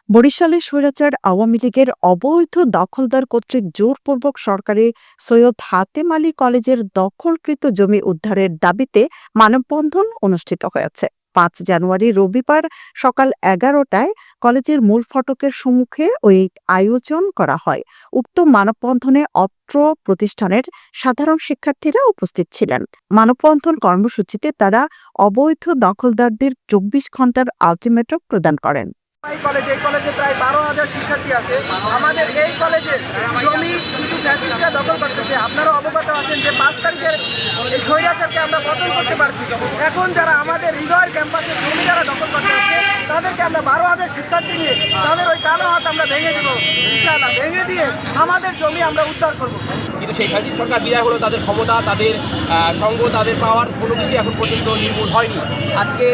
বরিশালে স্বৈরাচার আওয়ামী লীগের অবৈধ দখলদার কর্তৃক জোরপূর্বক সরকারি সৈয়দ হাতেম আলী কলেজের দখলকৃত জমি উদ্ধারের দাবিতে মানববন্ধন অনুষ্ঠিত হয়েছে। ৫ জানুয়ারি রবিবার সকাল ১১টায় কলেজের মূল ফটকের সম্মুখে ওই আয়োজন করা হয়। উক্ত মানববন্ধনে অত্র প্রতিষ্ঠানের সাধারণ শিক্ষার্থীরা উপস্থিত ছিলেন। মানববন্ধন কর্মসূচিতে তারা অবৈধ দখলদারদের ২৪ ঘণ্টার আলটিমেটাম প্রদান করেন। এই কলেজে প্রায় ১২,০০০ শিক্ষার্থী আছে। আমাদের এই কলেজে জমি কিছু ফ্যাসিস্টরা দখল করতেছে। আপনারা অবগত আছেন যে ৫ তারিখের এই স্বৈরাচারকে আমরা পতন করতে পারছি। এখন যারা আমাদের হৃদয়ের ক্যাম্পাসে জমি যারা দখল করতে আসছে তাদেরকে আমরা ১২,০০০ শিক্ষার্থী নিয়ে তাদের ওই কালো হাত আমরা ভেঙে দেবো। ইনশাআল্লাহ ভেঙে দিয়ে আমাদের জমি আমরা উদ্ধার করব। কিন্তু সেই ফ্যাসিস্ট সরকার বিদায় হলো, তাদের ক্ষমতা, তাদের সঙ্গ, তাদের পাওয়ার কোনো কিছু এখন পর্যন্ত নির্মূল হয়নি। আজকে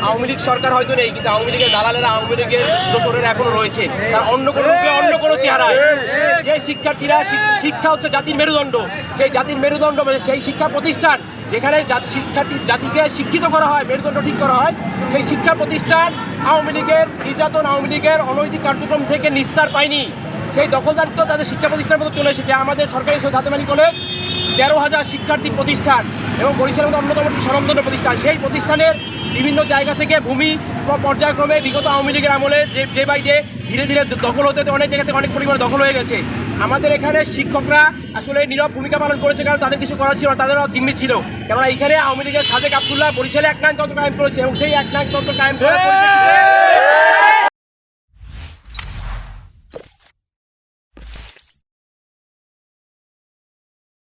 আওয়ামী লীগ সরকার হয়তো নেই, কিন্তু আওয়ামী লীগের দালালেরা, আওয়ামী লীগের দোসরেরা এখনো রয়েছে। তার অন্য কোনো রূপে, অন্য কোনো চেহারায় যে শিক্ষার্থীরা, শিক্ষা হচ্ছে জাতির মেরুদণ্ড, সেই জাতির মেরুদণ্ড মানে সেই শিক্ষা প্রতিষ্ঠান যেখানে জাতিকে শিক্ষিত করা হয়, মেরুদণ্ড ঠিক করা হয়, সেই শিক্ষা প্রতিষ্ঠান আওয়ামী লীগের নির্যাতন, আওয়ামী লীগের অনৈতিক কার্যক্রম থেকে নিস্তার পায়নি। সেই দখলদারিত্ব তাদের শিক্ষা প্রতিষ্ঠানের মতো চলে এসেছে। আমাদের সরকারি সৈয়দ হাতেম আলী কলেজ ১৩,০০০ শিক্ষার্থী প্রতিষ্ঠান এবং বরিশালের মতো অন্যতম একটি স্বনামধন্য প্রতিষ্ঠান। সেই প্রতিষ্ঠানের বিভিন্ন জায়গা থেকে ভূমি পর্যায়ক্রমে বিগত আওয়ামী লীগের আমলে ডে বাই ডে ধীরে ধীরে দখল হতে অনেক জায়গা থেকে অনেক পরিমাণে দখল হয়ে গেছে। আমাদের এখানে শিক্ষকরা আসলে নীরব ভূমিকা পালন করেছে, কারণ তাদের কিছু করা ছিল না, তাদেরও জিম্মি ছিল। কেননা এখানে আওয়ামী লীগের সাদেক আবদুল্লাহ বরিশালে একনায়কতন্ত্র কায়েম করেছে এবং সেই একনায়কতন্ত্র কায়েম করার পরিপ্রেক্ষিতে